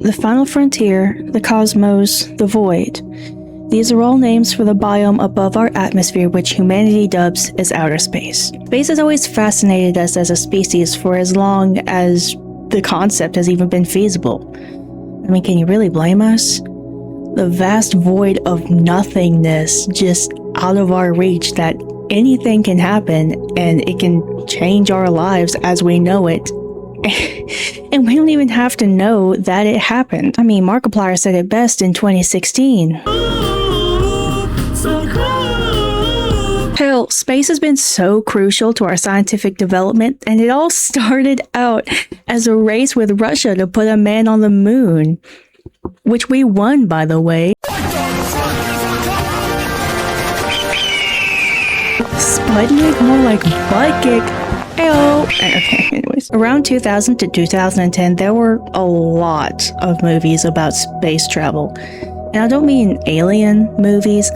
the final frontier, the cosmos, the void. These are all names for the biome above our atmosphere, which humanity dubs as outer space. Space has always fascinated us as a species for as long as the concept has even been feasible. I mean, can you really blame us? The vast void of nothingness just out of our reach, that anything can happen and it can change our lives as we know it. And we don't even have to know that it happened. I mean, Markiplier said it best in 2016. Hell, space has been so crucial to our scientific development, and it all started out as a race with Russia to put a man on the moon. Which we won, by the way. Sputnik, more like butt kick. Ayo. Okay, anyways. Around 2000 to 2010, there were a lot of movies about space travel. And I don't mean alien movies.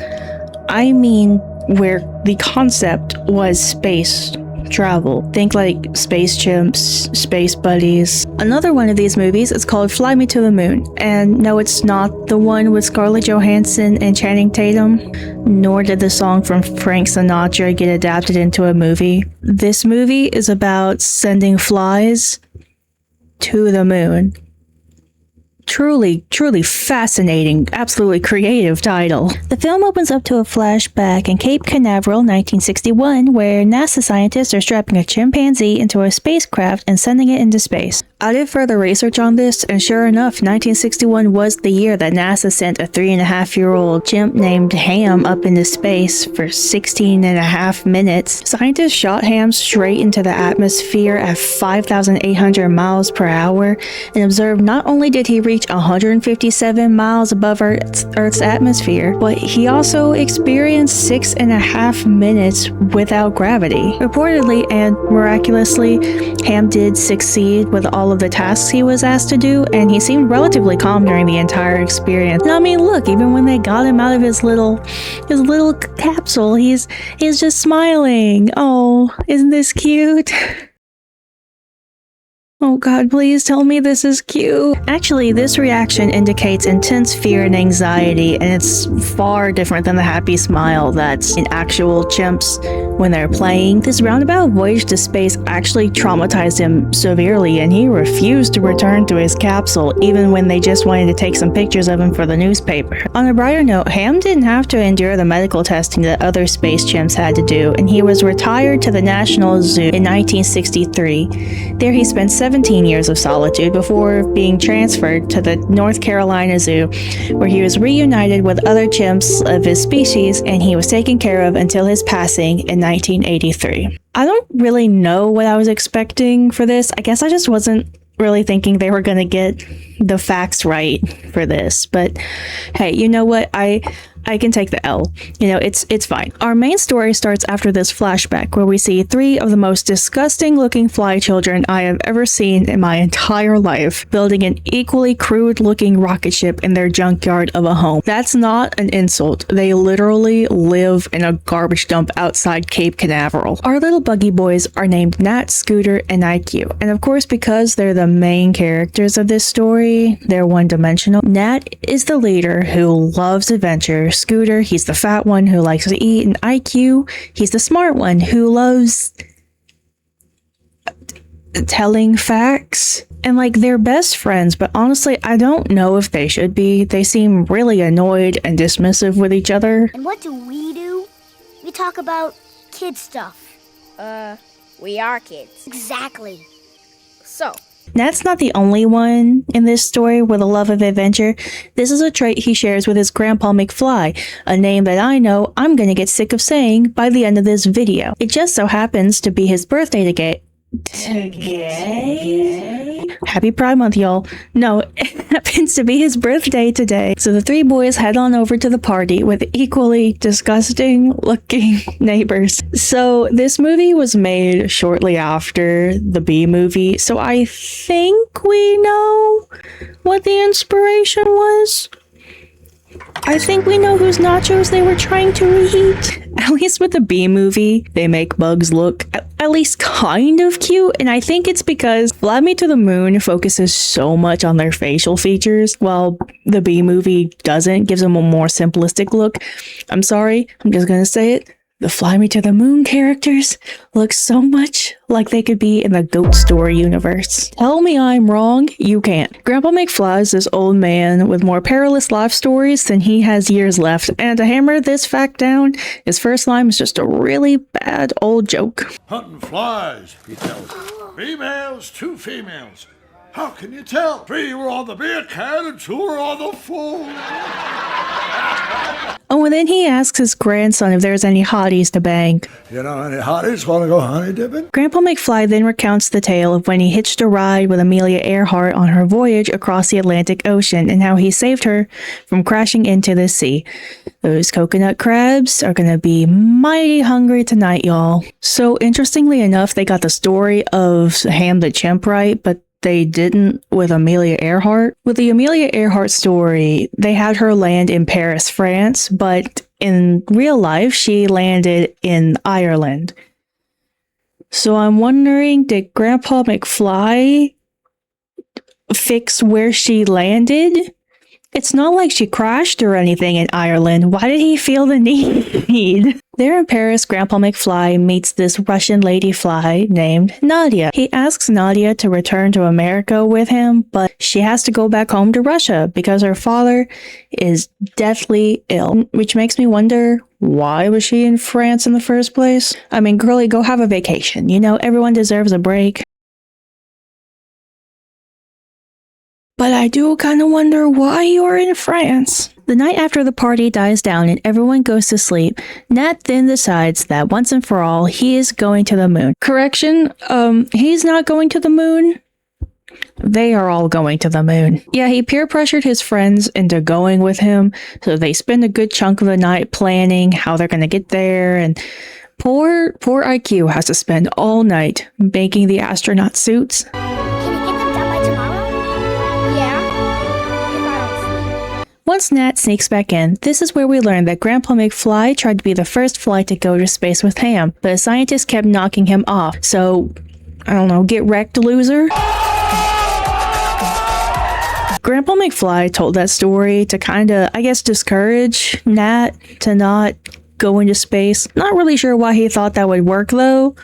I mean where the concept was space travel. Think like Space Chimps, Space Buddies. Another one of these movies is called Fly Me to the Moon. And no, it's not the one with Scarlett Johansson and Channing Tatum, nor did the song from Frank Sinatra get adapted into a movie. This movie is about sending flies to the moon. Truly fascinating, absolutely creative title. The film opens up to a flashback in Cape Canaveral, 1961, where NASA scientists are strapping a chimpanzee into a spacecraft and sending it into space. I did further research on this, and sure enough, 1961 was the year that NASA sent a 3.5-year-old chimp named Ham up into space for 16.5 minutes. Scientists shot Ham straight into the atmosphere at 5,800 miles per hour and observed not only did he reach 157 miles above Earth's atmosphere, but he also experienced 6.5 minutes without gravity. Reportedly and miraculously, Ham did succeed with all of the tasks he was asked to do, and he seemed relatively calm during the entire experience. And I mean, look, even when they got him out of his little capsule, he's just smiling. Oh, isn't this cute? Oh god, please tell me this is cute. Actually, this reaction indicates intense fear and anxiety, and it's far different than the happy smile that's in actual chimps when they're playing. This roundabout voyage to space actually traumatized him severely, and he refused to return to his capsule even when they just wanted to take some pictures of him for the newspaper. On a brighter note, Ham didn't have to endure the medical testing that other space chimps had to do, and he was retired to the National Zoo in 1963. There he spent 17 years of solitude before being transferred to the North Carolina Zoo, where he was reunited with other chimps of his species, and he was taken care of until his passing in 1983. I don't really know what I was expecting for this. I guess I just wasn't really thinking they were gonna get the facts right for this, but hey, you know what? I can take the L. You know, it's fine. Our main story starts after this flashback where we see 3 of the most disgusting looking fly children I have ever seen in my entire life building an equally crude looking rocket ship in their junkyard of a home. That's not an insult. They literally live in a garbage dump outside Cape Canaveral. Our little buggy boys are named Nat, Scooter, and IQ. And of course, because they're the main characters of this story, they're one-dimensional. Nat is the leader who loves adventure. Scooter, he's the fat one who likes to eat, and IQ, he's the smart one who loves telling facts. And like, they're best friends, but honestly, I don't know if they should be. They seem really annoyed and dismissive with each other. And what do? We talk about kid stuff. We are kids. Exactly. So, Nat's not the only one in this story with a love of adventure. This is a trait he shares with his grandpa McFly, a name that I know I'm gonna get sick of saying by the end of this video. It just so happens to be his birthday today. Happy Pride Month, y'all. No, it happens to be his birthday today. So the 3 boys head on over to the party with equally disgusting looking neighbors. So this movie was made shortly after the Bee movie, so I think we know what the inspiration was. I think we know whose nachos they were trying to reheat. At least with the B movie, they make bugs look at least kind of cute, and I think it's because Fly Me to the Moon focuses so much on their facial features, while the B movie doesn't, gives them a more simplistic look. I'm sorry, I'm just gonna say it. The Fly Me to the Moon characters look so much like they could be in the Goat Story universe. Tell me I'm wrong, you can't. Grandpa McFly is this old man with more perilous life stories than he has years left, and to hammer this fact down, his first line is just a really bad old joke. Hunting flies, he tells us. 3 males, 2 females. How can you tell? 3 were on the beer can and 2 were on the fool. Oh, and then he asks his grandson if there's any hotties to bang. You know any hotties want to go honey dipping? Grandpa McFly then recounts the tale of when he hitched a ride with Amelia Earhart on her voyage across the Atlantic Ocean and how he saved her from crashing into the sea. Those coconut crabs are gonna be mighty hungry tonight, y'all. So interestingly enough, they got the story of Ham the chimp right, but they didn't with Amelia Earhart. With the Amelia Earhart story, they had her land in Paris, France, but in real life, she landed in Ireland. So I'm wondering, did Grandpa McFly fix where she landed? It's not like she crashed or anything in Ireland. Why did he feel the need? There in Paris, Grandpa McFly meets this Russian lady fly named Nadia. He asks Nadia to return to America with him, but she has to go back home to Russia because her father is deathly ill, which makes me wonder, why was she in France in the first place? I mean, girlie, go have a vacation. You know, everyone deserves a break. But I do kind of wonder why you're in France. The night after the party dies down and everyone goes to sleep, Nat then decides that once and for all, he is going to the moon. Correction, he's not going to the moon. They are all going to the moon. Yeah, he peer pressured his friends into going with him, so they spend a good chunk of the night planning how they're going to get there, and poor IQ has to spend all night making the astronaut suits. Once Nat sneaks back in, this is where we learn that Grandpa McFly tried to be the first flight to go to space with Ham, but a scientist kept knocking him off, so, I don't know, get wrecked, loser? Grandpa McFly told that story to kinda, I guess, discourage Nat to not go into space. Not really sure why he thought that would work, though.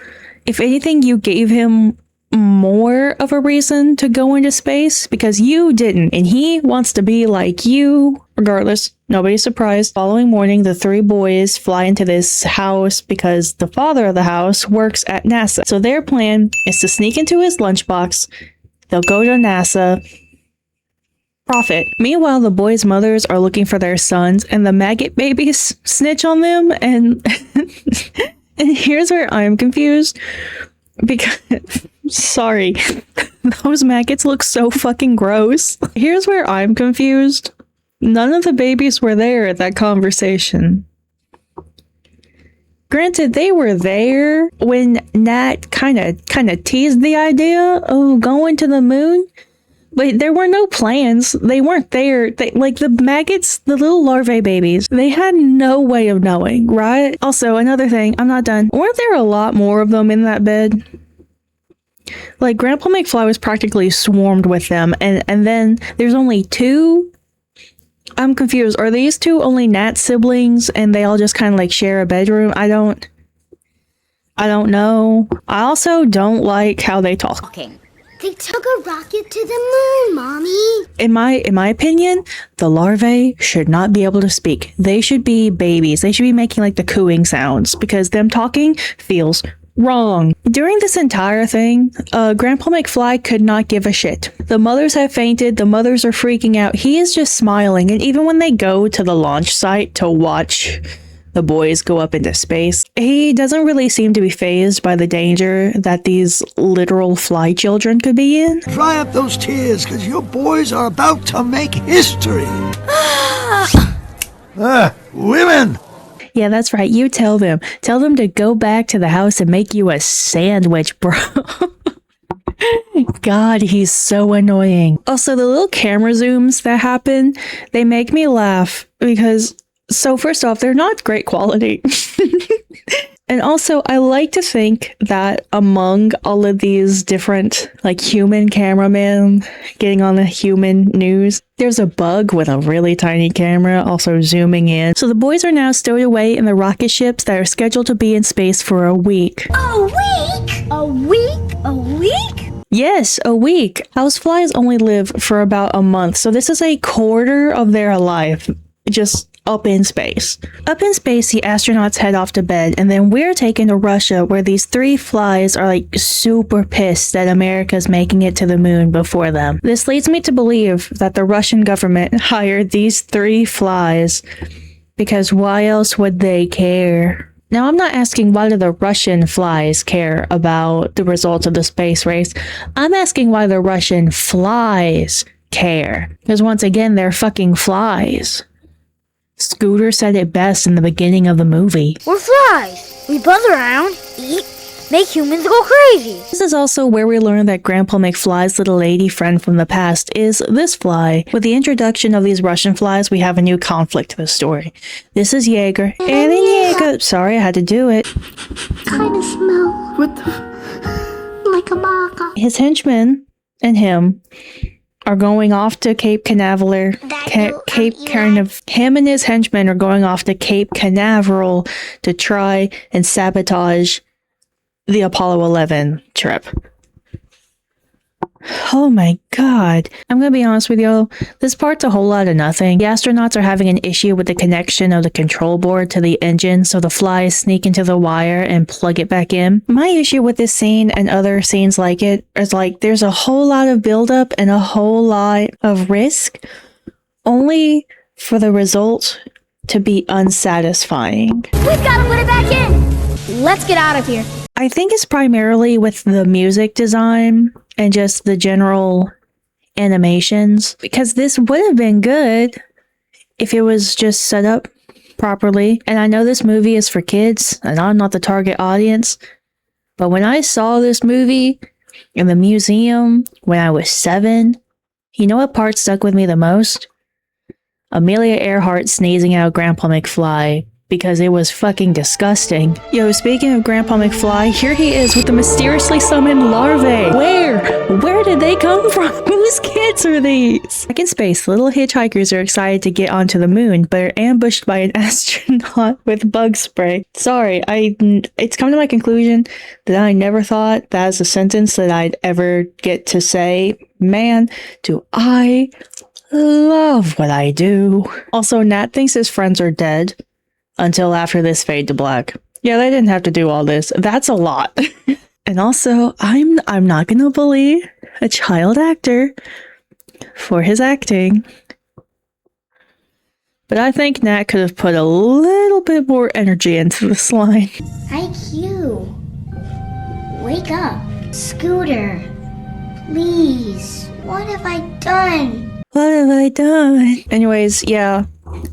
If anything, you gave him more of a reason to go into space because you didn't, and he wants to be like you. Regardless, nobody's surprised. Following morning, the 3 boys fly into this house because the father of the house works at NASA. So their plan is to sneak into his lunchbox. They'll go to NASA. Profit. Meanwhile, the boys' mothers are looking for their sons, and the maggot babies snitch on them. And and here's where I'm confused. Because, sorry, those maggots look so fucking gross. Here's where I'm confused. None of the babies were there at that conversation. Granted, they were there when Nat kind of teased the idea of going to the moon, but there were no plans. They weren't there. Like the maggots, the little larvae babies, they had no way of knowing, right? Also, another thing, I'm not done. Weren't there a lot more of them in that bed? Like, Grandpa McFly was practically swarmed with them, and then there's only 2? I'm confused. Are these 2 only Nat siblings, and they all just kind of like share a bedroom? I don't know. I also don't like how they talk. Okay. They took a rocket to the moon, Mommy. In my opinion, the larvae should not be able to speak. They should be babies. They should be making like the cooing sounds because them talking feels wrong. During this entire thing, Grandpa McFly could not give a shit. The mothers have fainted. The mothers are freaking out. He is just smiling. And even when they go to the launch site to watch the boys go up into space, he doesn't really seem to be fazed by the danger that these literal fly children could be in. Dry up those tears, because your boys are about to make history. Women! Yeah, that's right. You tell them. Tell them to go back to the house and make you a sandwich, bro. God, he's so annoying. Also, the little camera zooms that happen, they make me laugh because, so first off, they're not great quality. And also, I like to think that among all of these different, like, human cameramen getting on the human news, there's a bug with a really tiny camera also zooming in. So the boys are now stowed away in the rocket ships that are scheduled to be in space for a week. A week? A week? A week? Yes, a week. Houseflies only live for about a month, so this is a quarter of their life, just up in space. Up in space, the astronauts head off to bed, and then we're taken to Russia, where these 3 flies are like super pissed that America's making it to the moon before them. This leads me to believe that the Russian government hired these 3 flies because why else would they care? Now, I'm not asking why do the Russian flies care about the results of the space race. I'm asking why the Russian flies care. Because once again, they're fucking flies. Scooter said it best in the beginning of the movie. We're flies. We buzz around, eat, make humans go crazy. This is also where we learn that Grandpa McFly's little lady friend from the past is this fly. With the introduction of these Russian flies, we have a new conflict to the story. This is Jaeger. And Jaeger. Sorry, I had to do it. Kind of smell. What the? Like a baka. His henchmen and him are going off to Cape Canaveral. Him and his henchmen are going off to Cape Canaveral to try and sabotage the Apollo 11 trip. Oh my god. I'm gonna be honest with y'all, this part's a whole lot of nothing. The astronauts are having an issue with the connection of the control board to the engine, so the flies sneak into the wire and plug it back in. My issue with this scene and other scenes like it is like there's a whole lot of buildup and a whole lot of risk, only for the result to be unsatisfying. We've got to put it back in. Let's get out of here. I think it's primarily with the music design and just the general animations, because this would have been good if it was just set up properly. And I know this movie is for kids and I'm not the target audience, but when I saw this movie in the museum when I was 7, you know what part stuck with me the most? Amelia Earhart sneezing out Grandpa McFly, because it was fucking disgusting. Yo, speaking of Grandpa McFly, here he is with the mysteriously summoned larvae. Where did they come from? Whose kids are these? Back in space, little hitchhikers are excited to get onto the moon, but are ambushed by an astronaut with bug spray. Sorry, it's come to my conclusion that I never thought that was a sentence that I'd ever get to say. Man, do I love what I do. Also, Nat thinks his friends are dead. Until after this fade to black. Yeah, they didn't have to do all this. That's a lot. And also, I'm not gonna bully a child actor for his acting. But I think Nat could have put a little bit more energy into this line. IQ. Wake up. Scooter. Please. What have I done? What have I done? Anyways, yeah.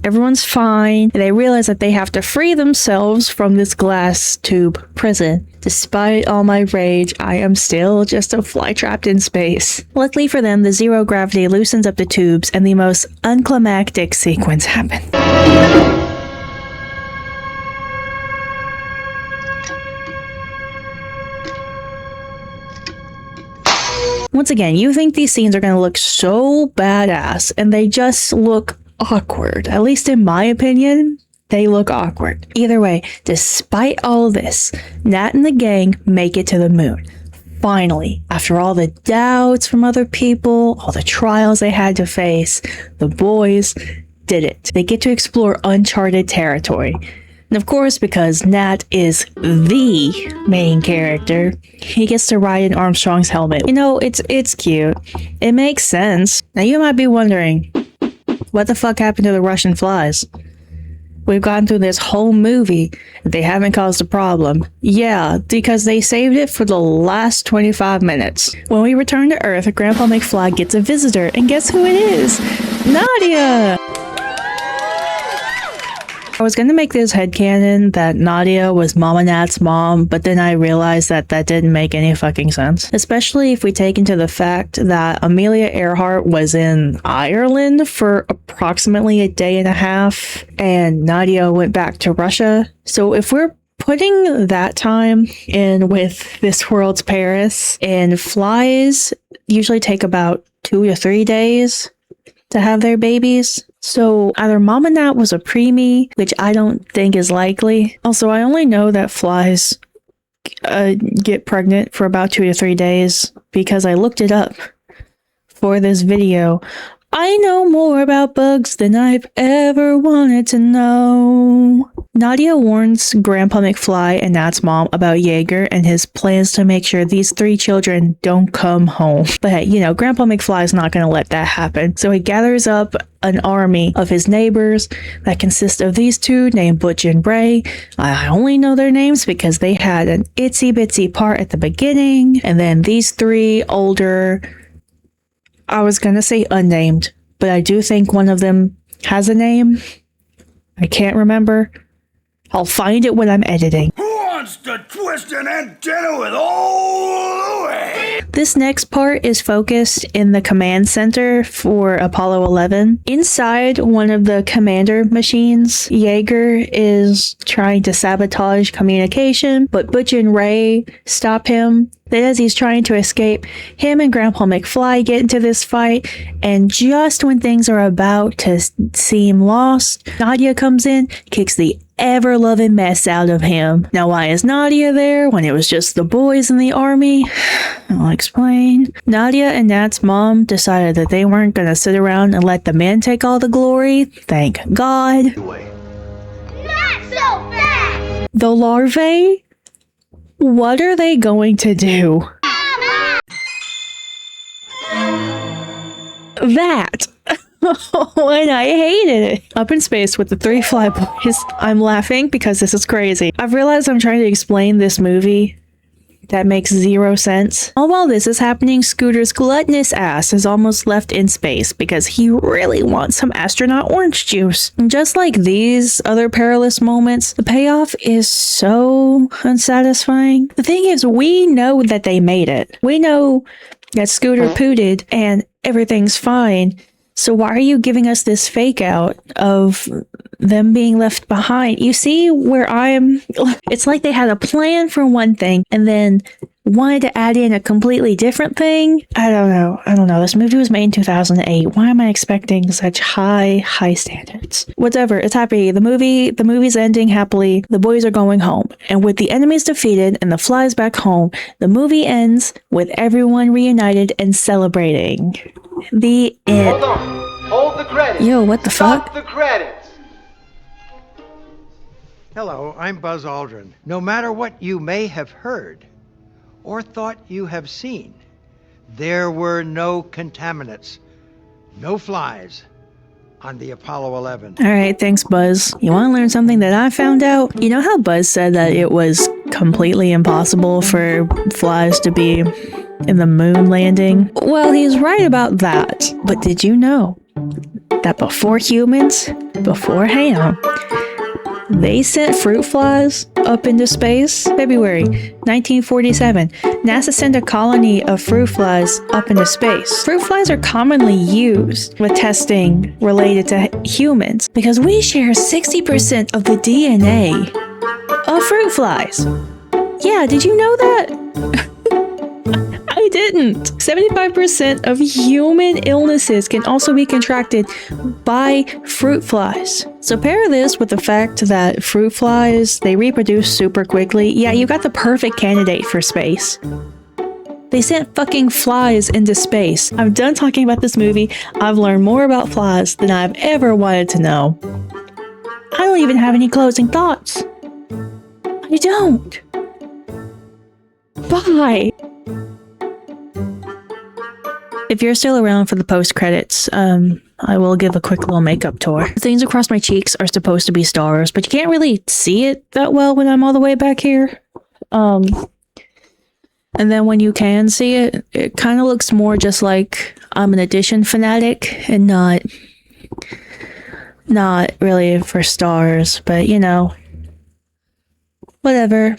Everyone's fine. They realize that they have to free themselves from this glass tube prison. Despite all my rage, I am still just a fly trapped in space. Luckily for them, the zero gravity loosens up the tubes and the most unclimactic sequence happens. Once again, you think these scenes are going to look so badass, and they just look awkward. At least in my opinion, they look awkward. Either way, despite all this, Nat and the gang make it to the moon. Finally, after all the doubts from other people, all the trials they had to face, the boys did it. They get to explore uncharted territory. And of course, because Nat is the main character, he gets to ride in Armstrong's helmet. You know, it's cute. It makes sense. Now you might be wondering, what the fuck happened to the Russian flies? We've gone through this whole movie. They haven't caused a problem. Yeah, because they saved it for the last 25 minutes. When we return to Earth, Grandpa McFly gets a visitor, and guess who it is? Nadia! I was gonna make this headcanon that Nadia was Mama Nat's mom, but then I realized that that didn't make any fucking sense. Especially if we take into the fact that Amelia Earhart was in Ireland for approximately a day and a half, and Nadia went back to Russia. So if we're putting that time in with this world's Paris, and flies usually take about 2 to 3 days to have their babies. So either Mama Nat was a preemie, which I don't think is likely. Also, I only know that flies get pregnant for about 2 to 3 days because I looked it up for this video. I know more about bugs than I've ever wanted to know. Nadia warns Grandpa McFly and Nat's mom about Jaeger and his plans to make sure these 3 children don't come home. But hey, you know, Grandpa McFly is not going to let that happen. So he gathers up an army of his neighbors that consist of these 2 named Butch and Ray. I only know their names because they had an itsy bitsy part at the beginning. And then these 3 older, I was going to say unnamed, but I do think one of them has a name. I can't remember. I'll find it when I'm editing. Who wants to twist an antenna with all the way? This next part is focused in the command center for Apollo 11. Inside one of the commander machines, Jaeger is trying to sabotage communication, but Butch and Ray stop him. Then as he's trying to escape, him and Grandpa McFly get into this fight, and just when things are about to seem lost, Nadia comes in, kicks the ever-loving mess out of him. Now, why is Nadia there when it was just the boys in the army? I'll explain. Nadia and Nat's mom decided that they weren't going to sit around and let the men take all the glory. Thank God. Not so fast! The larvae? What are they going to do? That. And I hated it. Up in space with the 3 flyboys. I'm laughing because this is crazy. I've realized I'm trying to explain this movie that makes 0 sense. All while this is happening, Scooter's gluttonous ass is almost left in space because he really wants some astronaut orange juice. And just like these other perilous moments, the payoff is so unsatisfying. The thing is, we know that they made it. We know that Scooter pooted and everything's fine. So why are you giving us this fake out of them being left behind? You see where it's like they had a plan for one thing and then wanted to add in a completely different thing. I don't know. This movie was made in 2008. Why am I expecting such high standards? Whatever, it's happy. The movie's ending happily. The boys are going home. And with the enemies defeated and the flies back home, the movie ends with everyone reunited and celebrating. The end. Hold on. Hold the credits. Yo, what the fuck? Stop the credits. Hello, I'm Buzz Aldrin. No matter what you may have heard or thought you have seen, there were no contaminants, no flies on the Apollo 11. All right, thanks, Buzz. You want to learn something that I found out? You know how Buzz said that it was completely impossible for flies to be in the moon landing? Well, he's right about that. But did you know that before humans, before Ham, they sent fruit flies up into space? February 1947, NASA sent a colony of fruit flies up into space. Fruit flies are commonly used with testing related to humans because we share 60% of the DNA of fruit flies. Yeah, did you know that? I didn't. 75% of human illnesses can also be contracted by fruit flies. So pair this with the fact that fruit flies, they reproduce super quickly. Yeah, you got the perfect candidate for space. They sent fucking flies into space. I'm done talking about this movie. I've learned more about flies than I've ever wanted to know. I don't even have any closing thoughts. I don't. Bye. If you're still around for the post-credits, I will give a quick little makeup tour. The things across my cheeks are supposed to be stars, but you can't really see it that well when I'm all the way back here. And then when you can see it, it kind of looks more just like I'm an edition fanatic and not not really for stars, but you know, whatever.